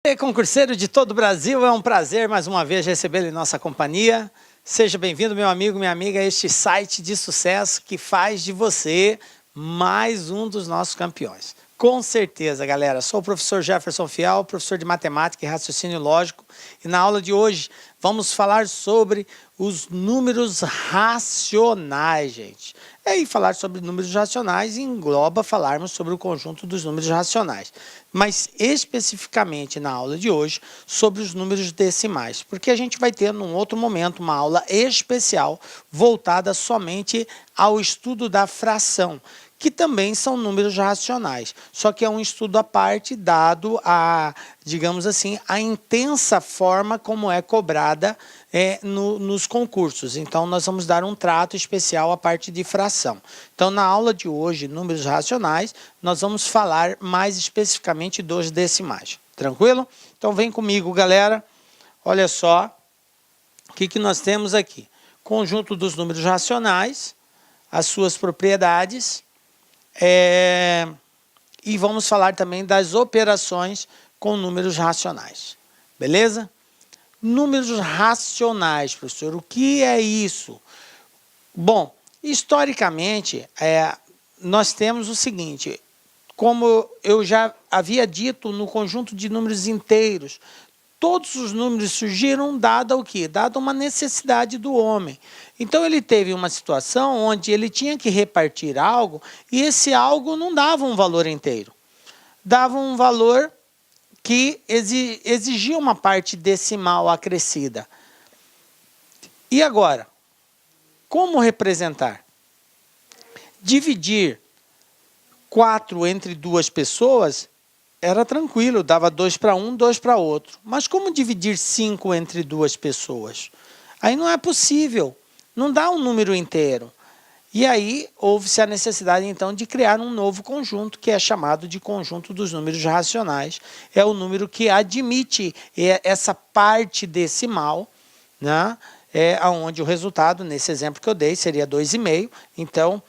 E concurseiro de todo o Brasil, é um prazer mais uma vez recebê-lo em nossa companhia. Seja bem-vindo, meu amigo, minha amiga, a este site de sucesso que faz de você mais um dos nossos campeões. Com certeza, galera. Sou o professor Jefferson Fial, professor de matemática e raciocínio lógico. E na aula de hoje vamos falar sobre os números racionais, gente. E falar sobre números racionais engloba falarmos sobre o conjunto dos números racionais. Mas especificamente na aula de hoje sobre os números decimais. Porque a gente vai ter num outro momento uma aula especial voltada somente ao estudo da fração, que também são números racionais, só que é um estudo à parte dado a, digamos assim, a intensa forma como é cobrada nos concursos. Então, nós vamos dar um trato especial à parte de fração. Então, na aula de hoje, números racionais, nós vamos falar mais especificamente dos decimais. Tranquilo? Então, vem comigo, galera. Olha só o que nós temos aqui. Conjunto dos números racionais, as suas propriedades. E vamos falar também das operações com números racionais. Beleza? Números racionais, professor. O que é isso? Bom, historicamente, nós temos o seguinte. Como eu já havia dito no conjunto de números inteiros, todos os números surgiram dado o quê? Dado uma necessidade do homem. Então, ele teve uma situação onde ele tinha que repartir algo e esse algo não dava um valor inteiro. Dava um valor que exigia uma parte decimal acrescida. E agora? Como representar? Dividir 4 entre duas pessoas era tranquilo, dava 2 para um, 2 para outro. Mas como dividir 5 entre duas pessoas? Aí não é possível, não dá um número inteiro. E aí houve-se a necessidade, então, de criar um novo conjunto, que é chamado de conjunto dos números racionais. É o número que admite essa parte decimal, né? Onde o resultado, nesse exemplo que eu dei, seria 2,5. Então,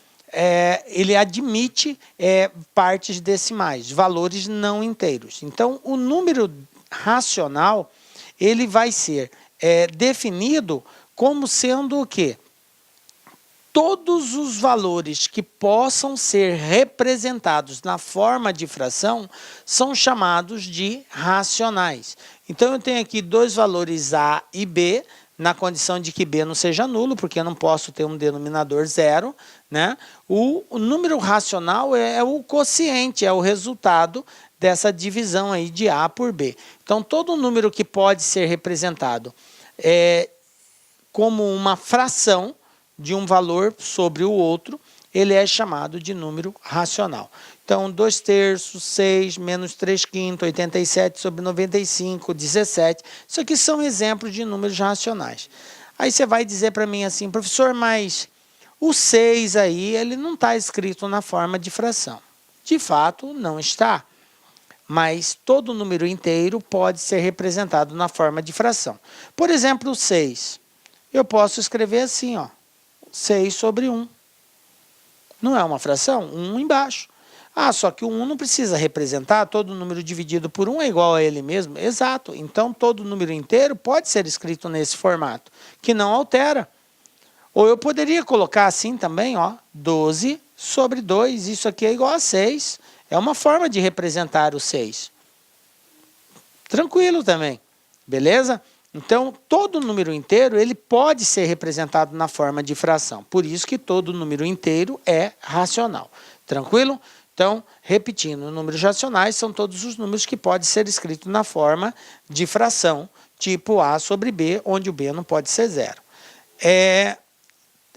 ele admite partes decimais, valores não inteiros. Então, o número racional ele vai ser definido como sendo o quê? Todos os valores que possam ser representados na forma de fração são chamados de racionais. Então, eu tenho aqui dois valores A e B, na condição de que B não seja nulo, porque eu não posso ter um denominador zero, né? O número racional é o quociente, é o resultado dessa divisão aí de A por B. Então, todo número que pode ser representado como uma fração de um valor sobre o outro, ele é chamado de número racional. Então, 2/3, 6, menos 3/5, 87 sobre 95, 17. Isso aqui são exemplos de números racionais. Aí você vai dizer para mim assim, professor, mas o 6 aí, ele não está escrito na forma de fração. De fato, não está. Mas todo número inteiro pode ser representado na forma de fração. Por exemplo, o 6. Eu posso escrever assim, ó. 6 sobre 1. Não é uma fração? 1 embaixo. Ah, só que o 1 não precisa representar, todo número dividido por 1 é igual a ele mesmo. Exato. Então, todo número inteiro pode ser escrito nesse formato, que não altera. Ou eu poderia colocar assim também, ó, 12 sobre 2. Isso aqui é igual a 6. É uma forma de representar o 6. Tranquilo também. Beleza? Então, todo número inteiro ele pode ser representado na forma de fração. Por isso que todo número inteiro é racional. Tranquilo? Então, repetindo, números racionais são todos os números que podem ser escritos na forma de fração, tipo A sobre B, onde o B não pode ser zero.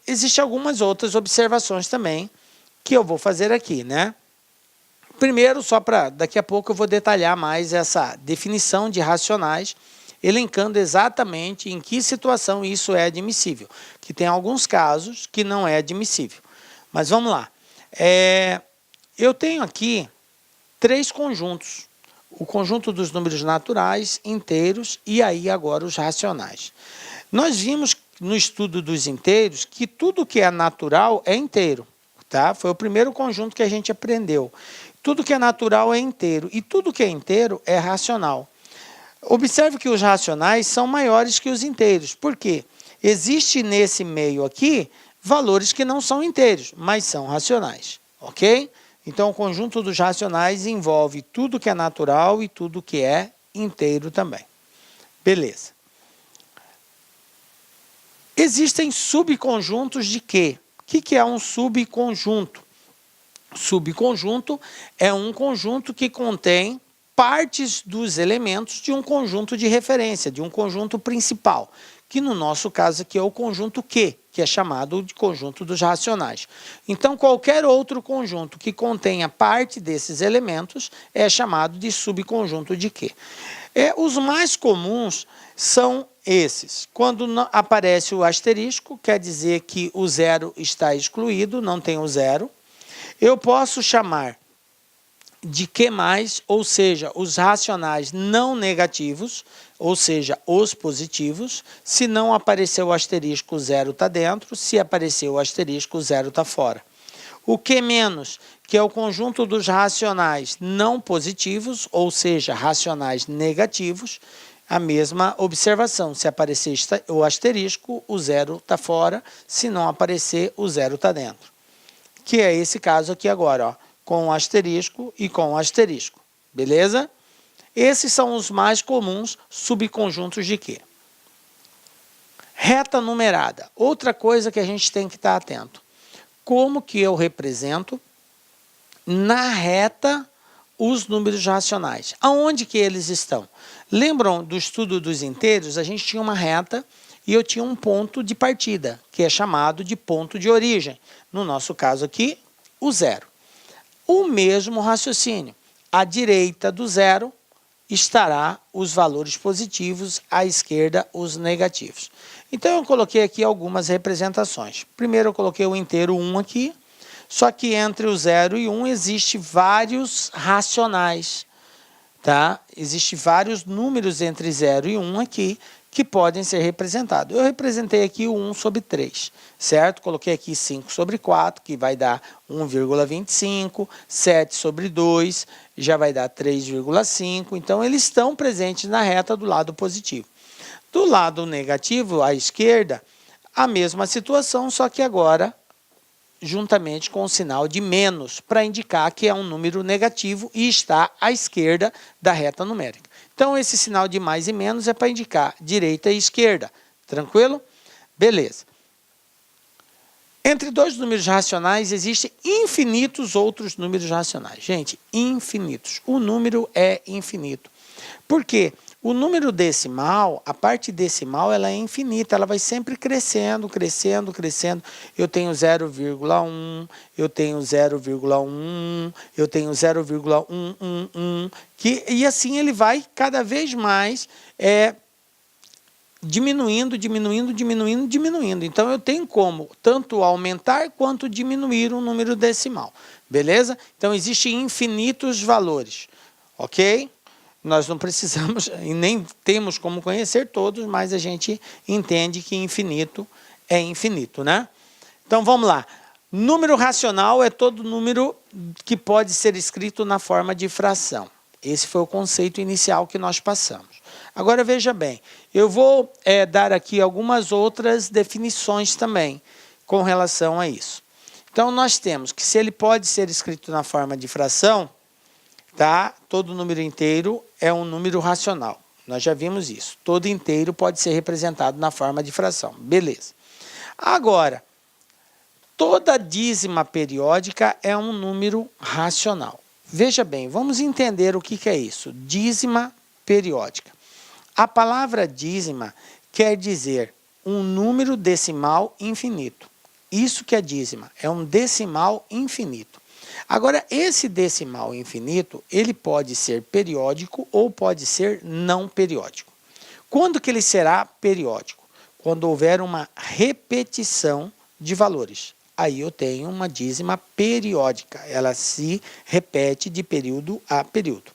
Existem algumas outras observações também que eu vou fazer aqui, né? Primeiro, só para daqui a pouco eu vou detalhar mais essa definição de racionais, elencando exatamente em que situação isso é admissível, que tem alguns casos que não é admissível. Mas vamos lá. Eu tenho aqui 3 conjuntos. O conjunto dos números naturais, inteiros e aí agora os racionais. Nós vimos no estudo dos inteiros que tudo que é natural é inteiro. Tá? Foi o primeiro conjunto que a gente aprendeu. Tudo que é natural é inteiro e tudo que é inteiro é racional. Observe que os racionais são maiores que os inteiros. Por quê? Existe nesse meio aqui valores que não são inteiros, mas são racionais, ok? Então, o conjunto dos racionais envolve tudo que é natural e tudo que é inteiro também. Beleza. Existem subconjuntos de quê? O que é um subconjunto? Subconjunto é um conjunto que contém partes dos elementos de um conjunto de referência, de um conjunto principal, que no nosso caso aqui é o conjunto Q, que é chamado de conjunto dos racionais. Então, qualquer outro conjunto que contenha parte desses elementos é chamado de subconjunto de Q. Os mais comuns são esses. Quando aparece o asterisco, quer dizer que o zero está excluído, não tem o zero. Eu posso chamar de Q+, ou seja, os racionais não negativos, ou seja, os positivos. Se não aparecer o asterisco, o zero está dentro. Se aparecer o asterisco, o zero está fora. O Q-, que é o conjunto dos racionais não positivos, ou seja, racionais negativos, a mesma observação. Se aparecer o asterisco, o zero está fora. Se não aparecer, o zero está dentro. Que é esse caso aqui agora, ó, com o asterisco e com o asterisco. Beleza? Esses são os mais comuns subconjuntos de Q. Reta numerada. Outra coisa que a gente tem que estar atento. Como que eu represento na reta os números racionais? Aonde que eles estão? Lembram do estudo dos inteiros? A gente tinha uma reta e eu tinha um ponto de partida, que é chamado de ponto de origem. No nosso caso aqui, o zero. O mesmo raciocínio. À direita do zero estará os valores positivos, à esquerda os negativos. Então, eu coloquei aqui algumas representações. Primeiro, eu coloquei o inteiro 1 aqui, só que entre o 0 e 1 existe vários racionais, tá? Existem vários números entre 0 e 1 aqui, que podem ser representados. Eu representei aqui o 1 sobre 3, certo? Coloquei aqui 5 sobre 4, que vai dar 1,25, 7 sobre 2, já vai dar 3,5. Então, eles estão presentes na reta do lado positivo. Do lado negativo, à esquerda, a mesma situação, só que agora juntamente com o sinal de menos, para indicar que é um número negativo e está à esquerda da reta numérica. Então, esse sinal de mais e menos é para indicar direita e esquerda. Tranquilo? Beleza. Entre dois números racionais, existem infinitos outros números racionais. Gente, infinitos. O número é infinito. Por quê? O número decimal, a parte decimal, ela é infinita, ela vai sempre crescendo, crescendo, crescendo. Eu tenho 0,1, eu tenho 0,11, eu tenho 0,111, e assim ele vai cada vez mais diminuindo, diminuindo, diminuindo, diminuindo. Então, eu tenho como tanto aumentar quanto diminuir um número decimal. Beleza? Então, existem infinitos valores. Ok? Nós não precisamos e nem temos como conhecer todos, mas a gente entende que infinito é infinito, né? Então, vamos lá. Número racional é todo número que pode ser escrito na forma de fração. Esse foi o conceito inicial que nós passamos. Agora, veja bem, eu vou dar aqui algumas outras definições também com relação a isso. Então, nós temos que se ele pode ser escrito na forma de fração, tá? Todo número inteiro é um número racional. Nós já vimos isso. Todo inteiro pode ser representado na forma de fração. Beleza. Agora, toda dízima periódica é um número racional. Veja bem, vamos entender o que é isso. Dízima periódica. A palavra dízima quer dizer um número decimal infinito. Isso que é dízima, é um decimal infinito. Agora, esse decimal infinito, ele pode ser periódico ou pode ser não periódico. Quando que ele será periódico? Quando houver uma repetição de valores. Aí eu tenho uma dízima periódica, ela se repete de período a período.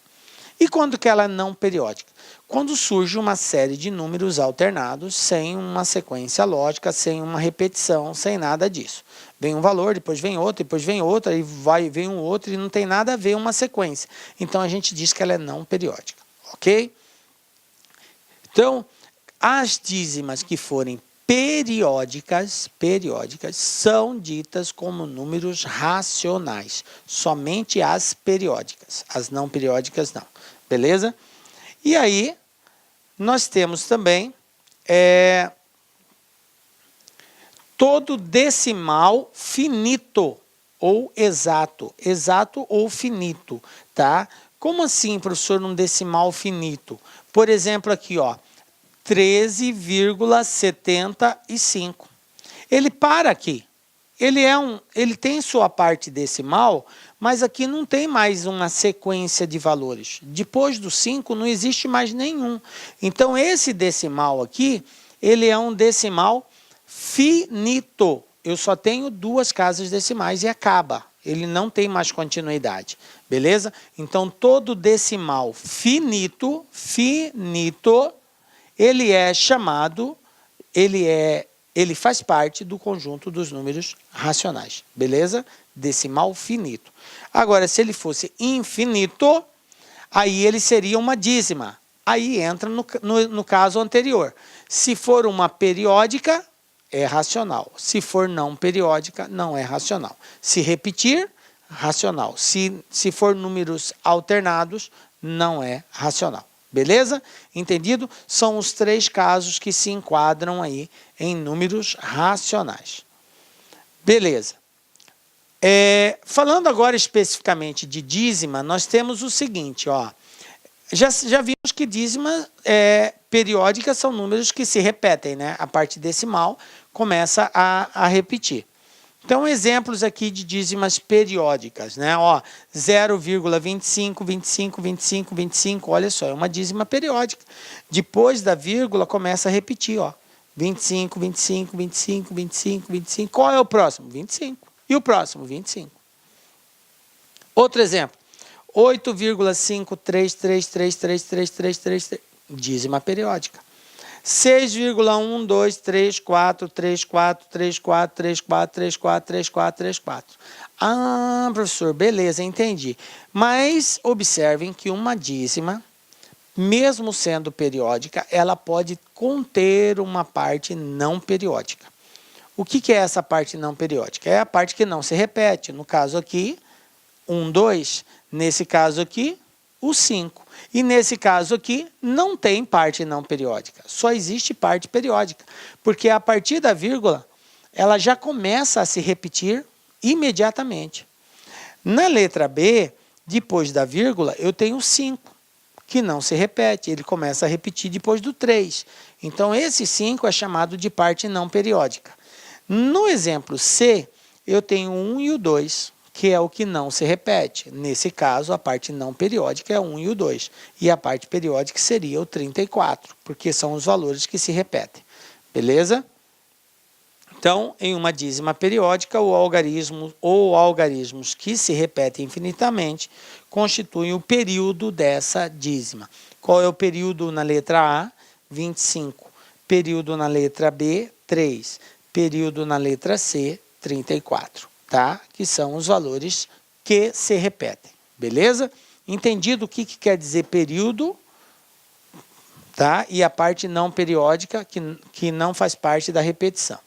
E quando que ela é não periódica? Quando surge uma série de números alternados, sem uma sequência lógica, sem uma repetição, sem nada disso. Vem um valor, depois vem outro, e vem um outro, e não tem nada a ver uma sequência. Então, a gente diz que ela é não periódica, ok? Então, as dízimas que forem periódicas são ditas como números racionais. Somente as periódicas. As não periódicas não. Beleza? E aí, nós temos também todo decimal finito ou exato. Exato ou finito, tá? Como assim, professor, um decimal finito? Por exemplo, aqui, ó, 13,75. Ele para aqui. Ele tem sua parte decimal, mas aqui não tem mais uma sequência de valores. Depois do 5 não existe mais nenhum. Então esse decimal aqui, ele é um decimal finito. Eu só tenho 2 casas decimais e acaba. Ele não tem mais continuidade. Beleza? Então todo decimal finito, ele é chamado, ele faz parte do conjunto dos números racionais, beleza? Decimal finito. Agora, se ele fosse infinito, aí ele seria uma dízima. Aí entra no caso anterior. Se for uma periódica, é racional. Se for não periódica, não é racional. Se repetir, racional. Se for números alternados, não é racional. Beleza? Entendido? São os 3 casos que se enquadram aí em números racionais. Beleza. Falando agora especificamente de dízima, nós temos o seguinte, ó. Já vimos que dízima periódica são números que se repetem, né? A parte decimal começa a repetir. Então, exemplos aqui de dízimas periódicas, né? Ó, 0,25, 25, 25, 25, olha só, é uma dízima periódica. Depois da vírgula, começa a repetir, ó. 25, 25, 25, 25, 25. Qual é o próximo? 25. E o próximo? 25. Outro exemplo. 8,533333333, dízima periódica. 6,12334343434343434. Ah, professor, beleza, entendi. Mas observem que uma dízima, mesmo sendo periódica, ela pode conter uma parte não periódica. O que é essa parte não periódica? É a parte que não se repete. No caso aqui, 1, 2. Nesse caso aqui, o 5. E nesse caso aqui, não tem parte não periódica. Só existe parte periódica. Porque a partir da vírgula, ela já começa a se repetir imediatamente. Na letra B, depois da vírgula, eu tenho 5, que não se repete. Ele começa a repetir depois do 3. Então, esse 5 é chamado de parte não periódica. No exemplo C, eu tenho o 1 e o 2. Que é o que não se repete. Nesse caso, a parte não periódica é 1 e o 2. E a parte periódica seria o 34, porque são os valores que se repetem. Beleza? Então, em uma dízima periódica, o algarismo ou algarismos que se repetem infinitamente constituem o período dessa dízima. Qual é o período na letra A? 25. Período na letra B? 3. Período na letra C? 34. Tá? Que são os valores que se repetem, beleza? Entendido o que quer dizer período, tá? E a parte não periódica, que não faz parte da repetição.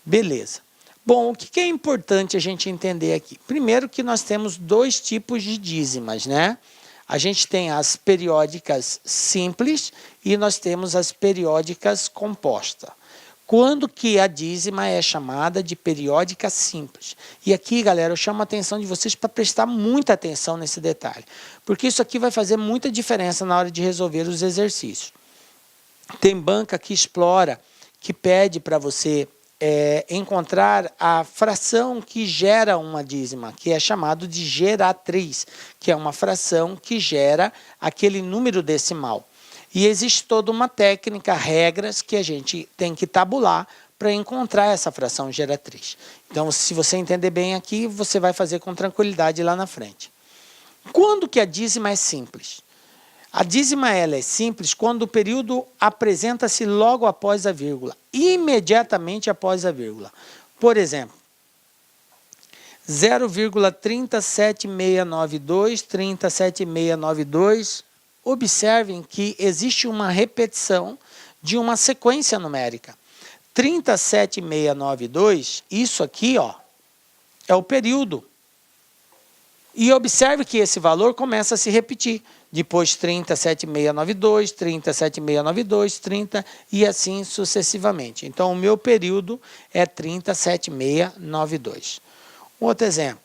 Beleza. Bom, o que é importante a gente entender aqui? Primeiro que nós temos 2 tipos de dízimas, né? A gente tem as periódicas simples e nós temos as periódicas compostas. Quando que a dízima é chamada de periódica simples? E aqui, galera, eu chamo a atenção de vocês para prestar muita atenção nesse detalhe, porque isso aqui vai fazer muita diferença na hora de resolver os exercícios. Tem banca que explora, que pede para você encontrar a fração que gera uma dízima, que é chamado de geratriz, que é uma fração que gera aquele número decimal. E existe toda uma técnica, regras que a gente tem que tabular para encontrar essa fração geratriz. Então, se você entender bem aqui, você vai fazer com tranquilidade lá na frente. Quando que a dízima é simples? A dízima ela é simples quando o período apresenta-se logo após a vírgula, imediatamente após a vírgula. Por exemplo, 0,37692, 37692, observem que existe uma repetição de uma sequência numérica. 37692, isso aqui, ó, é o período. E observe que esse valor começa a se repetir. Depois 37692, 37692, 30 e assim sucessivamente. Então, o meu período é 37692. Outro exemplo.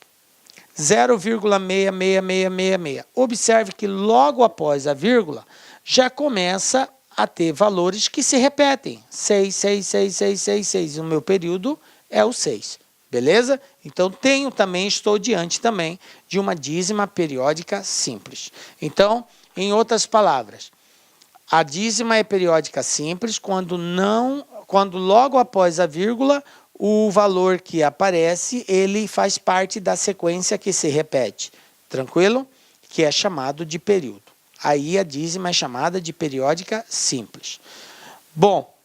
0,66666. Observe que logo após a vírgula, já começa a ter valores que se repetem. 6, 6, 6, 6, 6, 6. O meu período é o 6. Beleza? Então, estou diante também de uma dízima periódica simples. Então, em outras palavras, a dízima é periódica simples quando logo após a vírgula, o valor que aparece, ele faz parte da sequência que se repete. Tranquilo? Que é chamado de período. Aí a dízima é chamada de periódica simples. Bom,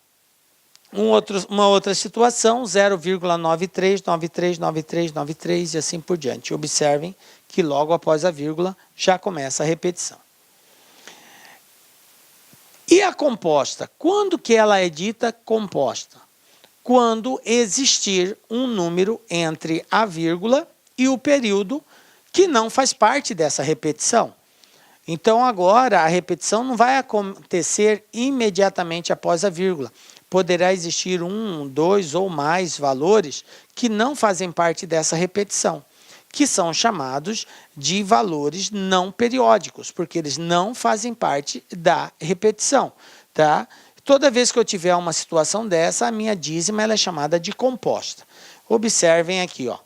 uma outra situação, 0,93939393 e assim por diante. Observem que logo após a vírgula já começa a repetição. E a composta? Quando que ela é dita composta? Quando existir um número entre a vírgula e o período que não faz parte dessa repetição. Então agora a repetição não vai acontecer imediatamente após a vírgula. Poderá existir um, dois ou mais valores que não fazem parte dessa repetição, que são chamados de valores não periódicos, porque eles não fazem parte da repetição, tá? Toda vez que eu tiver uma situação dessa, a minha dízima ela é chamada de composta. Observem aqui, ó,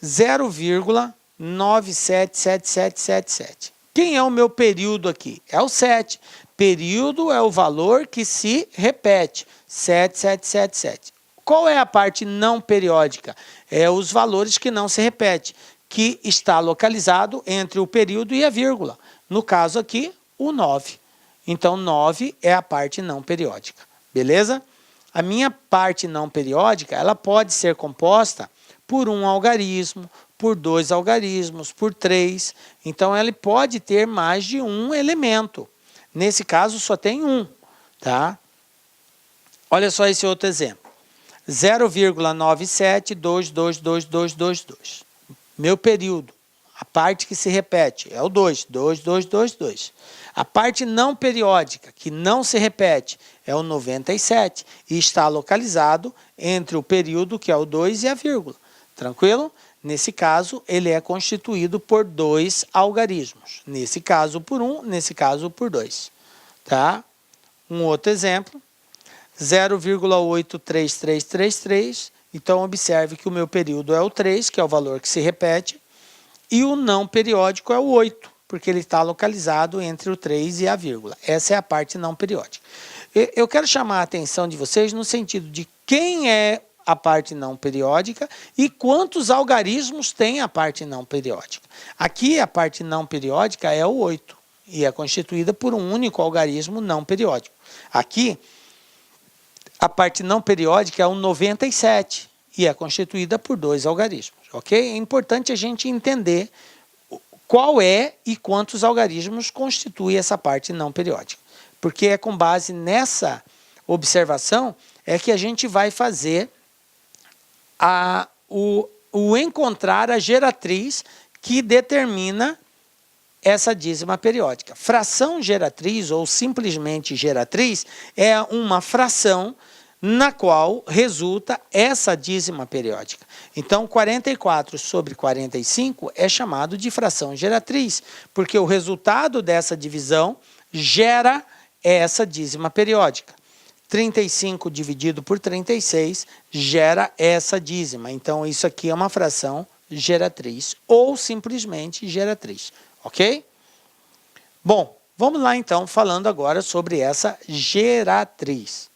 0,977777. Quem é o meu período aqui? É o 7. Período é o valor que se repete, 7777. Qual é a parte não periódica? É os valores que não se repetem, que está localizado entre o período e a vírgula. No caso aqui, o 9. Então, 9 é a parte não periódica. Beleza? A minha parte não periódica, ela pode ser composta por um algarismo, por 2 algarismos, por 3. Então, ela pode ter mais de um elemento. Nesse caso, só tem um, tá? Olha só esse outro exemplo. 0,97222222. Meu período, a parte que se repete, é o 2, 2, 2, 2, 2. A parte não periódica, que não se repete, é o 97 e está localizado entre o período, que é o 2, e a vírgula. Tranquilo? Nesse caso, ele é constituído por 2 algarismos. Nesse caso, por 1, nesse caso, por 2. Tá? Um outro exemplo, 0,83333. Então, observe que o meu período é o 3, que é o valor que se repete, e o não periódico é o 8, porque ele está localizado entre o 3 e a vírgula. Essa é a parte não periódica. Eu quero chamar a atenção de vocês no sentido de quem é a parte não periódica e quantos algarismos tem a parte não periódica. Aqui a parte não periódica é o 8 e é constituída por um único algarismo não periódico. Aqui a parte não periódica é o 97 e é constituída por 2 algarismos, ok? É importante a gente entender qual é e quantos algarismos constitui essa parte não periódica, porque é com base nessa observação é que a gente vai fazer o encontrar a geratriz que determina essa dízima periódica. Fração geratriz, ou simplesmente geratriz, é uma fração na qual resulta essa dízima periódica. Então, 44 sobre 45 é chamado de fração geratriz, porque o resultado dessa divisão gera essa dízima periódica. 35 dividido por 36 gera essa dízima. Então, isso aqui é uma fração geratriz, ou simplesmente geratriz. Ok? Bom, vamos lá então, falando agora sobre essa geratriz.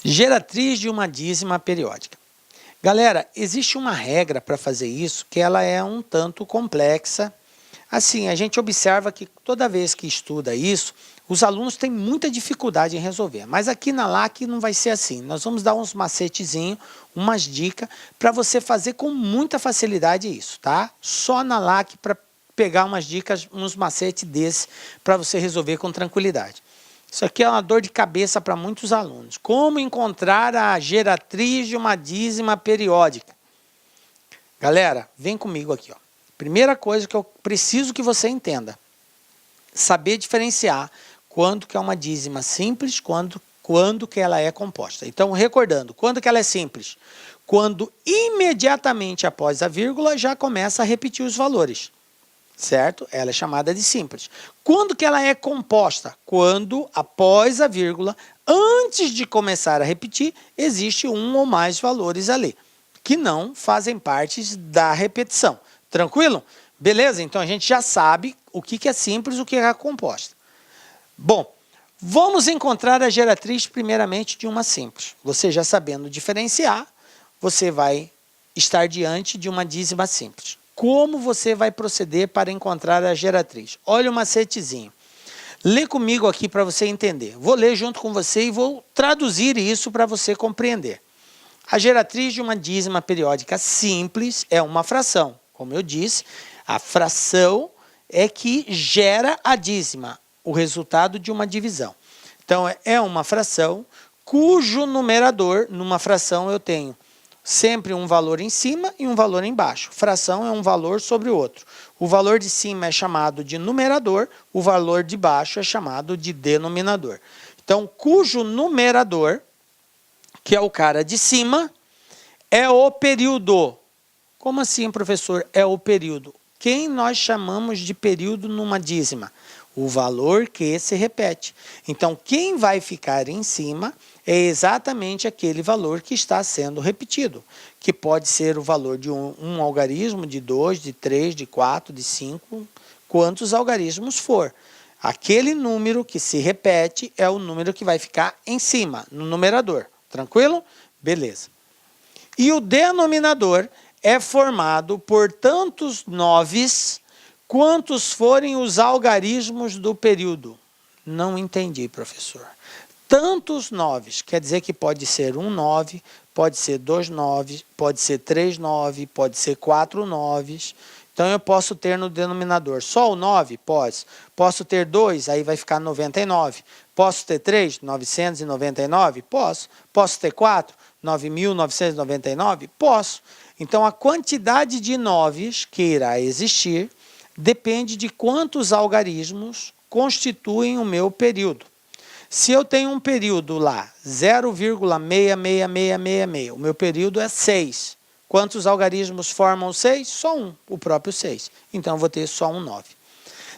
Geratriz de uma dízima periódica. Galera, existe uma regra para fazer isso que ela é um tanto complexa. Assim, a gente observa que toda vez que estuda isso, os alunos têm muita dificuldade em resolver. Mas aqui na LAC não vai ser assim. Nós vamos dar uns macetezinhos, umas dicas, para você fazer com muita facilidade isso, tá? Só na LAC, pegar umas dicas, uns macetes desse para você resolver com tranquilidade. Isso aqui é uma dor de cabeça para muitos alunos. Como encontrar a geratriz de uma dízima periódica? Galera, vem comigo aqui, ó. Primeira coisa que eu preciso que você entenda. Saber diferenciar quando que é uma dízima simples, quando que ela é composta. Então, recordando, quando que ela é simples? Quando imediatamente após a vírgula já começa a repetir os valores. Certo? Ela é chamada de simples. Quando que ela é composta? Quando, após a vírgula, antes de começar a repetir, existe um ou mais valores ali, que não fazem parte da repetição. Tranquilo? Beleza? Então a gente já sabe o que é simples e o que é composta. Bom, vamos encontrar a geratriz primeiramente de uma simples. Você já sabendo diferenciar, você vai estar diante de uma dízima simples. Como você vai proceder para encontrar a geratriz? Olha o macetezinho. Lê comigo aqui para você entender. Vou ler junto com você e vou traduzir isso para você compreender. A geratriz de uma dízima periódica simples é uma fração. Como eu disse, a fração é que gera a dízima, o resultado de uma divisão. Então, é uma fração cujo numerador, numa fração eu tenho sempre um valor em cima e um valor embaixo. Fração é um valor sobre o outro. O valor de cima é chamado de numerador, o valor de baixo é chamado de denominador. Então, cujo numerador, que é o cara de cima, é o período. Como assim, professor? É o período. Quem nós chamamos de período numa dízima? O valor que se repete. Então, quem vai ficar em cima é exatamente aquele valor que está sendo repetido, que pode ser o valor de um algarismo, de 2, de 3, de 4, de 5, quantos algarismos for. Aquele número que se repete é o número que vai ficar em cima, no numerador. Tranquilo? Beleza. E o denominador é formado por tantos noves quantos forem os algarismos do período. Não entendi, professor. Tantos noves, quer dizer que pode ser um 9, pode ser 2 noves, pode ser 3 9, pode ser 4 noves. Então eu posso ter no denominador só o 9? Posso ter 2, aí vai ficar 99. Posso ter 3? 999? Posso. Posso ter 4? 9.999? Posso. Então a quantidade de noves que irá existir depende de quantos algarismos constituem o meu período. Se eu tenho um período lá, 0,66666, o meu período é 6. Quantos algarismos formam 6? Só um, o próprio 6. Então, eu vou ter só um 9.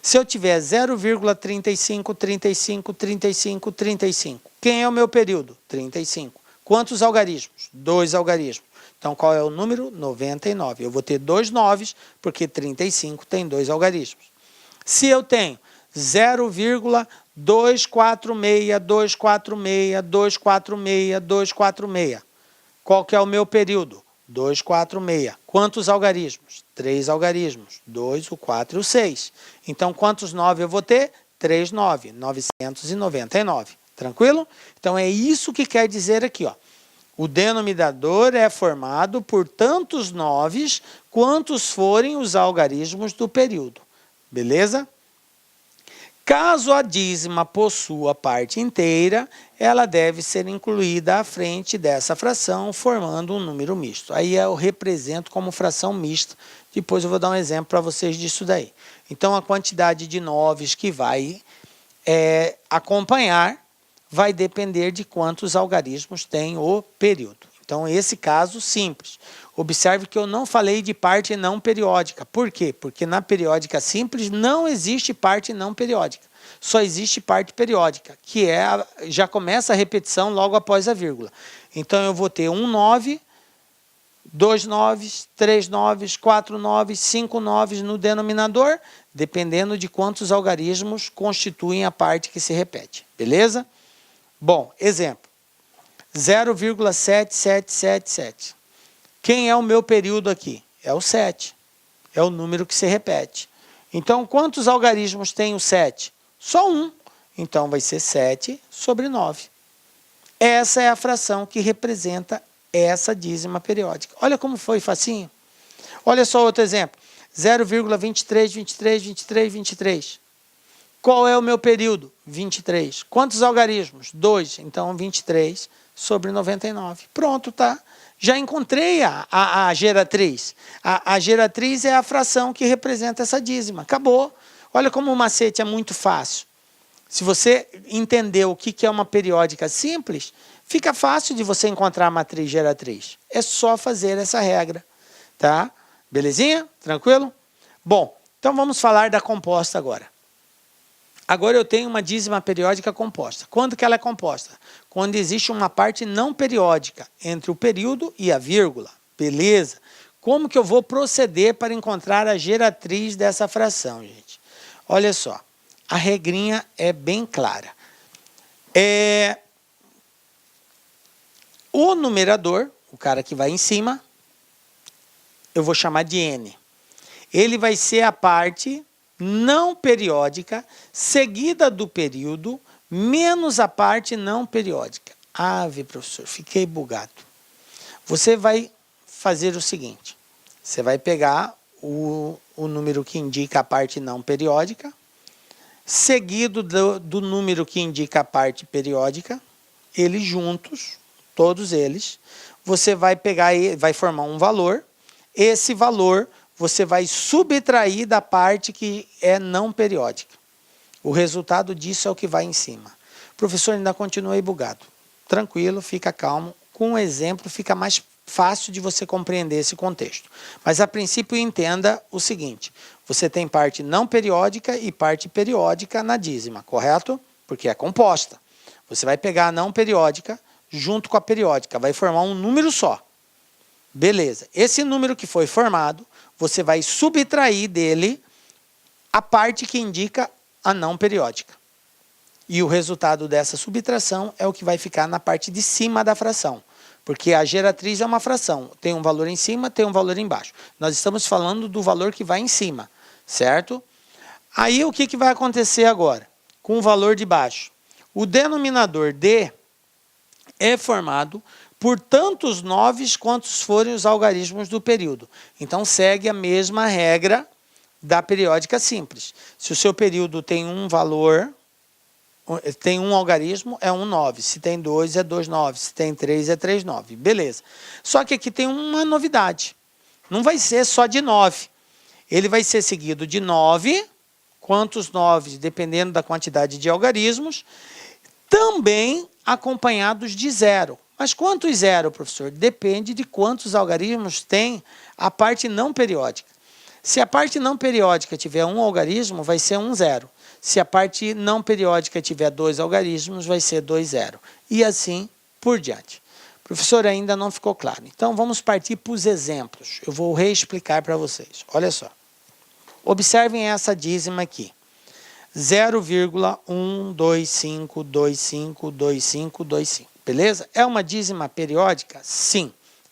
Se eu tiver 0,35, quem é o meu período? 35. Quantos algarismos? 2 algarismos. Então, qual é o número? 99. Eu vou ter 2 noves, porque 35 tem 2 algarismos. Se eu tenho 0,246, qual que é o meu período? 246. Quantos algarismos? 3 algarismos. 2, o 4 e o 6. Então, quantos 9 eu vou ter? 3 9, 999. Tranquilo? Então, é isso que quer dizer aqui, ó. O denominador é formado por tantos noves quantos forem os algarismos do período. Beleza? Caso a dízima possua parte inteira, ela deve ser incluída à frente dessa fração, formando um número misto. Aí eu represento como fração mista. Depois eu vou dar um exemplo para vocês disso daí. Então, a quantidade de noves que vai acompanhar vai depender de quantos algarismos tem o período. Então, esse caso simples. Observe que eu não falei de parte não periódica. Por quê? Porque na periódica simples não existe parte não periódica. Só existe parte periódica, que já começa a repetição logo após a vírgula. Então, eu vou ter um 9, 2 noves, 3 noves, 4 noves, 5 noves no denominador, dependendo de quantos algarismos constituem a parte que se repete. Beleza? Bom, exemplo. 0,7777. Quem é o meu período aqui? É o 7. É o número que se repete. Então, quantos algarismos tem o 7? Só um. Então, vai ser 7 sobre 9. Essa é a fração que representa essa dízima periódica. Olha como foi facinho. Olha só outro exemplo. 0,23, 23, 23, 23. Qual é o meu período? 23. Quantos algarismos? 2. Então, 23 sobre 99. Pronto, tá? Já encontrei a geratriz. A geratriz é a fração que representa essa dízima. Acabou. Olha como o macete é muito fácil. Se você entender o que é uma periódica simples, fica fácil de você encontrar a matriz geratriz. É só fazer essa regra. Tá? Belezinha? Tranquilo? Bom, então vamos falar da composta agora. Agora eu tenho uma dízima periódica composta. Quando que ela é composta? Quando existe uma parte não periódica entre o período e a vírgula. Beleza? Como que eu vou proceder para encontrar a geratriz dessa fração, gente? Olha só, a regrinha é bem clara. O numerador, o cara que vai em cima, eu vou chamar de N. Ele vai ser a parte não periódica, seguida do período, menos a parte não periódica. Ave, professor, fiquei bugado. Você vai fazer o seguinte, você vai pegar o número que indica a parte não periódica, seguido do número que indica a parte periódica, eles juntos, todos eles, você vai pegar e vai formar um valor, esse valor você vai subtrair da parte que é não periódica. O resultado disso é o que vai em cima. Professor, ainda continuei bugado. Tranquilo, fica calmo. Com um exemplo fica mais fácil de você compreender esse contexto. Mas a princípio entenda o seguinte, você tem parte não periódica e parte periódica na dízima, correto? Porque é composta. Você vai pegar a não periódica junto com a periódica, vai formar um número só. Beleza. Esse número que foi formado, você vai subtrair dele a parte que indica a não periódica. E o resultado dessa subtração é o que vai ficar na parte de cima da fração. Porque a geratriz é uma fração. Tem um valor em cima, tem um valor embaixo. Nós estamos falando do valor que vai em cima, certo? Aí o que vai acontecer agora? Com o valor de baixo. O denominador D é formado por tantos 9 quantos forem os algarismos do período. Então, segue a mesma regra da periódica simples. Se o seu período tem um valor, tem um algarismo, é um 9. Se tem 2, é 2 9. Se tem 3, é 3 9. Beleza. Só que aqui tem uma novidade. Não vai ser só de 9. Ele vai ser seguido de 9, quantos 9, dependendo da quantidade de algarismos, também acompanhados de 0. Mas quantos 0, professor? Depende de quantos algarismos tem a parte não periódica. Se a parte não periódica tiver um algarismo, vai ser um 0. Se a parte não periódica tiver 2 algarismos, vai ser 2 0. E assim por diante. Professor, ainda não ficou claro. Então, vamos partir para os exemplos. Eu vou reexplicar para vocês. Olha só. Observem essa dízima aqui. 0,125252525. Beleza? É uma dízima periódica? Sim,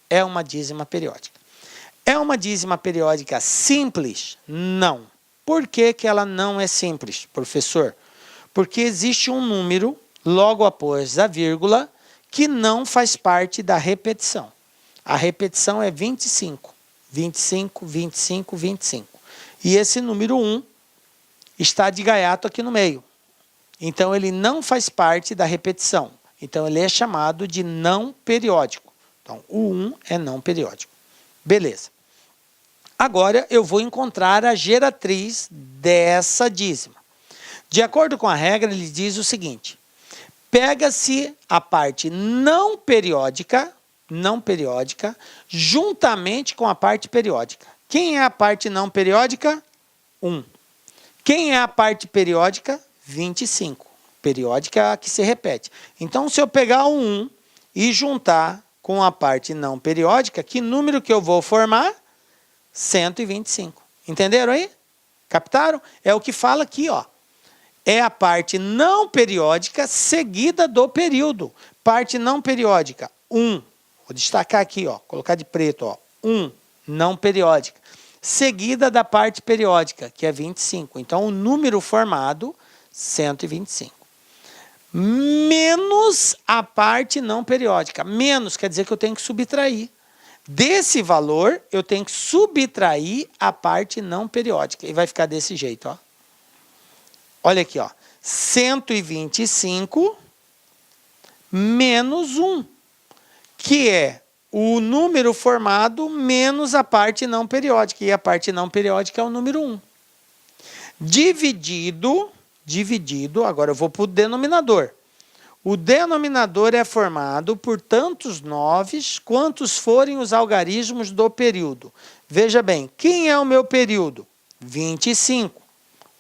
é uma dízima periódica. É uma dízima periódica simples? Não. Por que que ela não é simples, professor? Porque existe um número, logo após a vírgula, que não faz parte da repetição. A repetição é 25. 25, 25, 25. E esse número 1 está de gaiato aqui no meio. Então, ele não faz parte da repetição. Então, ele é chamado de não periódico. Então, o 1 é não periódico. Beleza. Agora, eu vou encontrar a geratriz dessa dízima. De acordo com a regra, ele diz o seguinte. Pega-se a parte não periódica, juntamente com a parte periódica. Quem é a parte não periódica? 1. Quem é a parte periódica? 25. Periódica é a que se repete. Então, se eu pegar o 1 e juntar com a parte não periódica, que número que eu vou formar? 125. Entenderam aí? Captaram? É o que fala aqui, ó. É a parte não periódica seguida do período. Parte não periódica, 1. Vou destacar aqui, ó, colocar de preto, ó. 1, não periódica. Seguida da parte periódica, que é 25. Então, o número formado, 125. Menos a parte não periódica. Menos quer dizer que eu tenho que subtrair. Desse valor, eu tenho que subtrair a parte não periódica. E vai ficar desse jeito, ó. Olha aqui, ó. 125 menos 1, que é o número formado menos a parte não periódica. E a parte não periódica é o número 1. Dividido, agora eu vou para o denominador. O denominador é formado por tantos 9 quantos forem os algarismos do período. Veja bem, quem é o meu período? 25.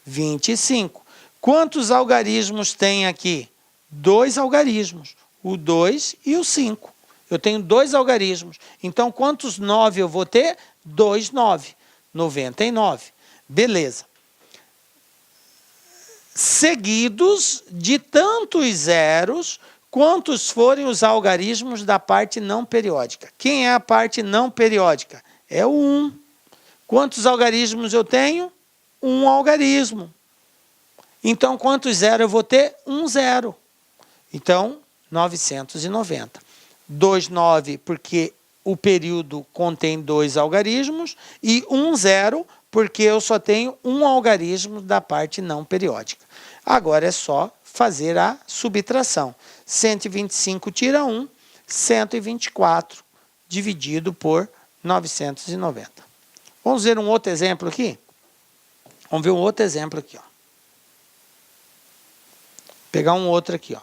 25. Quantos algarismos tem aqui? 2 algarismos, o 2 e o 5. Eu tenho 2 algarismos. Então, quantos 9 eu vou ter? 2, 9. 99. Beleza. Seguidos de tantos zeros quantos forem os algarismos da parte não periódica. Quem é a parte não periódica? É o 1. Quantos algarismos eu tenho? 1 algarismo. Então, quantos zeros eu vou ter? 1 zero. Então, 990. 2, 9, porque o período contém 2 algarismos, e 1 zero, porque eu só tenho um algarismo da parte não periódica. Agora é só fazer a subtração. 125 tira 1, 124 dividido por 990. Vamos ver um outro exemplo aqui? Vamos ver um outro exemplo aqui, ó. Pegar um outro aqui, ó.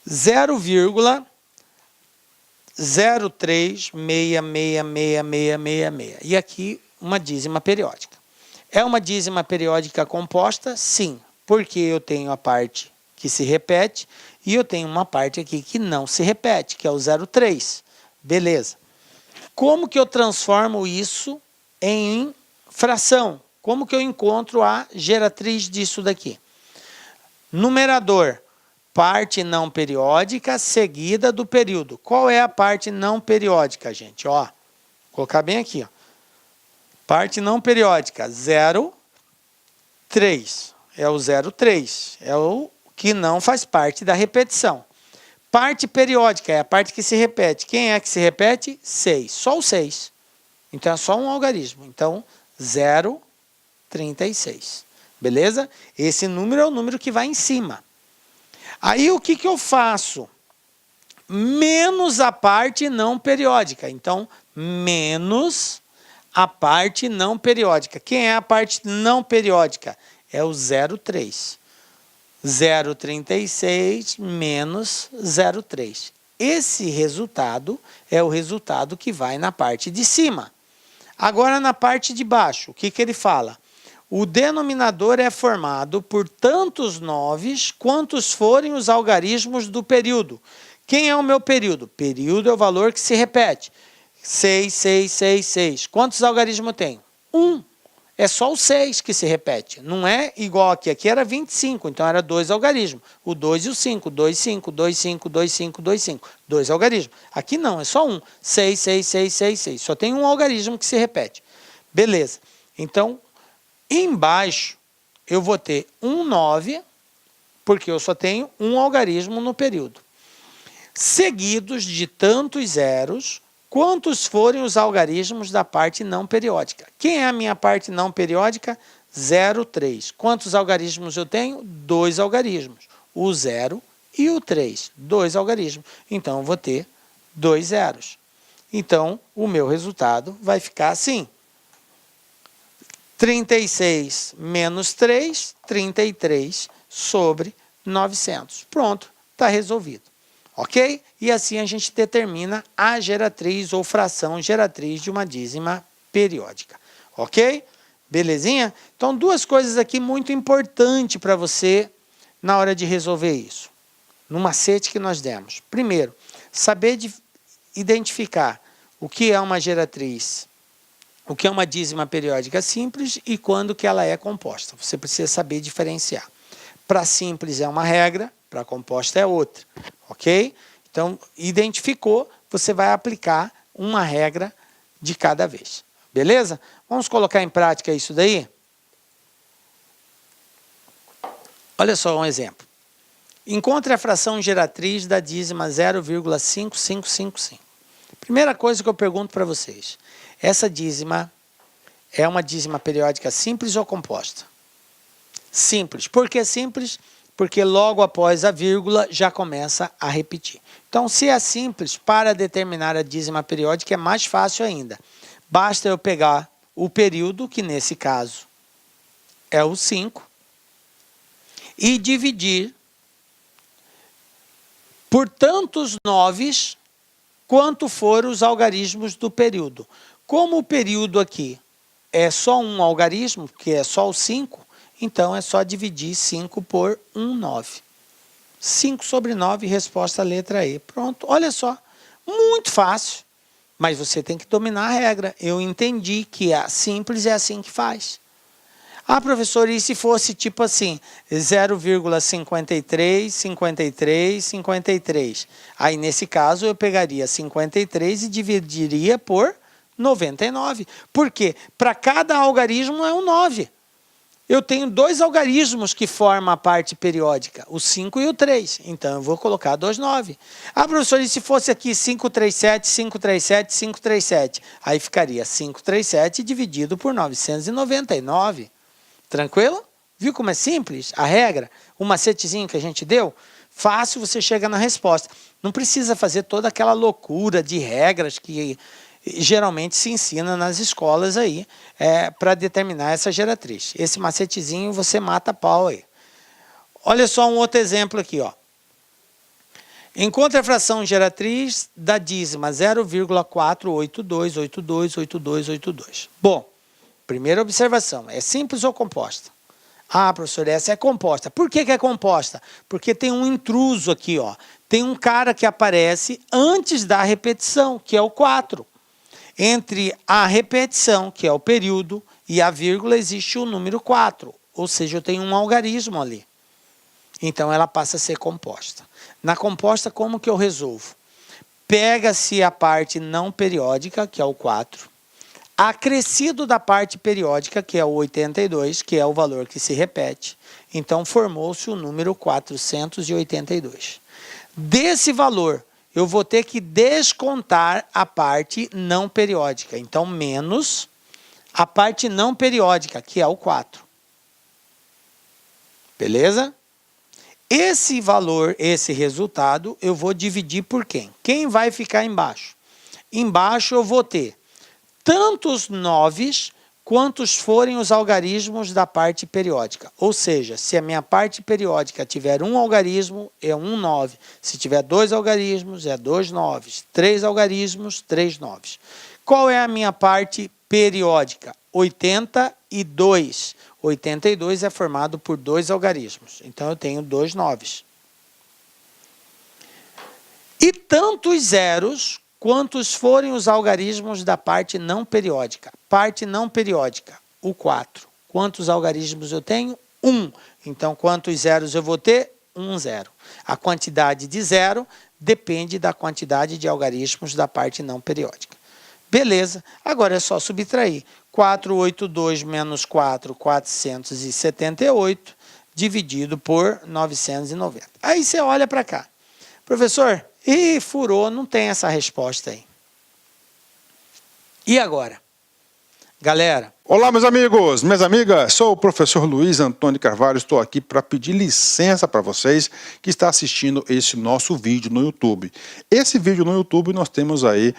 0,036666666. E aqui uma dízima periódica. É uma dízima periódica composta? Sim, porque eu tenho a parte que se repete e eu tenho uma parte aqui que não se repete, que é o 0,3. Beleza. Como que eu transformo isso em fração? Como que eu encontro a geratriz disso daqui? Numerador, parte não periódica seguida do período. Qual é a parte não periódica, gente? Ó, vou colocar bem aqui, ó. Parte não periódica, 0,3. É o 0,3. É o que não faz parte da repetição. Parte periódica é a parte que se repete. Quem é que se repete? 6. Só o 6. Então, é só um algarismo. Então, 0,36. Beleza? Esse número é o número que vai em cima. Aí, o que eu faço? Menos a parte não periódica. Então, menos a parte não periódica. Quem é a parte não periódica? É o 0,3. 0,36 menos 0,3. Esse resultado é o resultado que vai na parte de cima. Agora, na parte de baixo, o que ele fala? O denominador é formado por tantos 9 quantos forem os algarismos do período. Quem é o meu período? Período é o valor que se repete. 6, 6, 6, 6. Quantos algarismos eu tenho? 1. É só o 6 que se repete. Não é igual aqui. Aqui era 25, então era 2 algarismos. O 2 e o 5. 2, 5, 2, 5, 2, 5, 2, 5. 2 algarismos. Aqui não, é só 1. 6, 6, 6, 6, 6. Só tem um algarismo que se repete. Beleza. Então, embaixo, eu vou ter 9, porque eu só tenho um algarismo no período. Seguidos de tantos zeros quantos forem os algarismos da parte não periódica. Quem é a minha parte não periódica? 0,3. Quantos algarismos eu tenho? 2 algarismos. O 0 e o 3. 2 algarismos. Então, eu vou ter 2 zeros. Então, o meu resultado vai ficar assim. 36 menos 3, 33 sobre 900. Pronto, está resolvido. Ok? E assim a gente determina a geratriz ou fração geratriz de uma dízima periódica. Ok? Belezinha? Então, duas coisas aqui muito importantes para você na hora de resolver isso. No macete que nós demos. Primeiro, saber identificar o que é uma geratriz, o que é uma dízima periódica simples e quando que ela é composta. Você precisa saber diferenciar. Para simples é uma regra, para composta é outra. Ok? Então, identificou, você vai aplicar uma regra de cada vez. Beleza? Vamos colocar em prática isso daí? Olha só um exemplo. Encontre a fração geratriz da dízima 0,5555. Primeira coisa que eu pergunto para vocês, essa dízima é uma dízima periódica simples ou composta? Simples. Por que simples? Porque logo após a vírgula já começa a repetir. Então, se é simples, para determinar a dízima periódica é mais fácil ainda. Basta eu pegar o período, que nesse caso é o 5, e dividir por tantos noves quanto foram os algarismos do período. Como o período aqui é só um algarismo, que é só o 5, então é só dividir 5 por 1 9. 5 sobre 9, resposta letra E. Pronto, olha só, muito fácil. Mas você tem que dominar a regra. Eu entendi que a simples é assim que faz. Ah, professor, e se fosse tipo assim, 0,53, 53, 53? Aí, nesse caso, eu pegaria 53 e dividiria por 99. Por quê? Para cada algarismo é um 9. Eu tenho 2 algarismos que formam a parte periódica, o 5 e o 3. Então, eu vou colocar 2 9. Ah, professor, e se fosse aqui 537, 537, 537? Aí ficaria 537 dividido por 999. Tranquilo? Viu como é simples a regra? O macetezinho que a gente deu? Fácil, você chega na resposta. Não precisa fazer toda aquela loucura de regras que geralmente se ensina nas escolas aí para determinar essa geratriz. Esse macetezinho você mata a pau aí. Olha só um outro exemplo aqui, ó. Encontre a fração geratriz da dízima 0,482828282. Bom, primeira observação, é simples ou composta? Ah, professor, essa é composta. Por que é composta? Porque tem um intruso aqui, ó. Tem um cara que aparece antes da repetição, que é o 4. Entre a repetição, que é o período, e a vírgula, existe o número 4. Ou seja, eu tenho um algarismo ali. Então, ela passa a ser composta. Na composta, como que eu resolvo? Pega-se a parte não periódica, que é o 4, acrescido da parte periódica, que é o 82, que é o valor que se repete. Então, formou-se o número 482. Desse valor, eu vou ter que descontar a parte não periódica. Então, menos a parte não periódica, que é o 4. Beleza? Esse valor, esse resultado, eu vou dividir por quem? Quem vai ficar embaixo? Embaixo eu vou ter tantos noves quantos forem os algarismos da parte periódica. Ou seja, se a minha parte periódica tiver um algarismo, é um 9. Se tiver 2 algarismos, é 2 noves. 3 algarismos, 3 noves. Qual é a minha parte periódica? 82. 82 é formado por 2 algarismos. Então, eu tenho 2 noves. E tantos zeros quantos forem os algarismos da parte não periódica. Parte não periódica, o 4. Quantos algarismos eu tenho? 1. Então, quantos zeros eu vou ter? 1 zero. A quantidade de zero depende da quantidade de algarismos da parte não periódica. Beleza, agora é só subtrair. 482 menos 4, 478, dividido por 990. Aí você olha para cá. Professor, furou, não tem essa resposta aí. E agora? Galera. Olá, meus amigos, minhas amigas, sou o professor Luiz Antônio Carvalho, estou aqui para pedir licença para vocês que estão assistindo esse nosso vídeo no YouTube. Esse vídeo no YouTube nós temos aí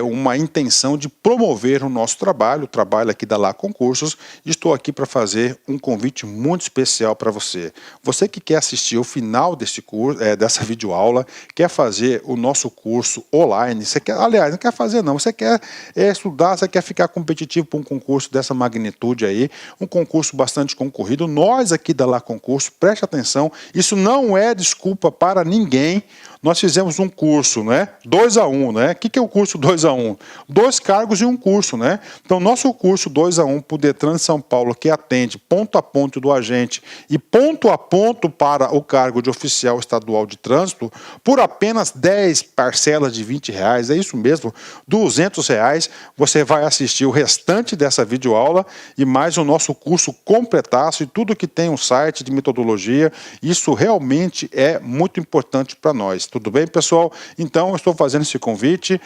uma intenção de promover o nosso trabalho, o trabalho aqui da Lá Concursos, e estou aqui para fazer um convite muito especial para você. Você que quer assistir o final desse curso, dessa videoaula, quer fazer o nosso curso online, você quer, aliás, não quer fazer não, você quer estudar, você quer ficar competitivo para um concurso dessa magnitude aí, um concurso bastante concorrido. Nós aqui da Lá Concurso, preste atenção, isso não é desculpa para ninguém. Nós fizemos um curso, né? 2 a 1, né? O que é o curso 2 a 1? 2 cargos e um curso, né? Então, nosso curso 2 a 1 para o Detran de São Paulo, que atende ponto a ponto do agente e ponto a ponto para o cargo de oficial estadual de trânsito, por apenas 10 parcelas de R$20, é isso mesmo, R$200, você vai assistir o restante dessa videoaula e mais o nosso curso completaço e tudo que tem um site de metodologia. Isso realmente é muito importante para nós. Tudo bem, pessoal? Então, eu estou fazendo esse convite.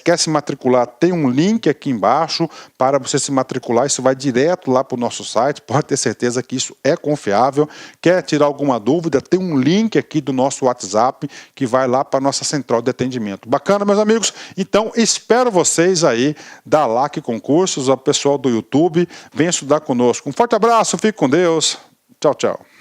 Quer se matricular? Tem um link aqui embaixo para você se matricular. Isso vai direto lá para o nosso site. Pode ter certeza que isso é confiável. Quer tirar alguma dúvida? Tem um link aqui do nosso WhatsApp que vai lá para a nossa central de atendimento. Bacana, meus amigos? Então, espero vocês aí da LAC Concursos, o pessoal do YouTube. Venha estudar conosco. Um forte abraço, fique com Deus. Tchau, tchau.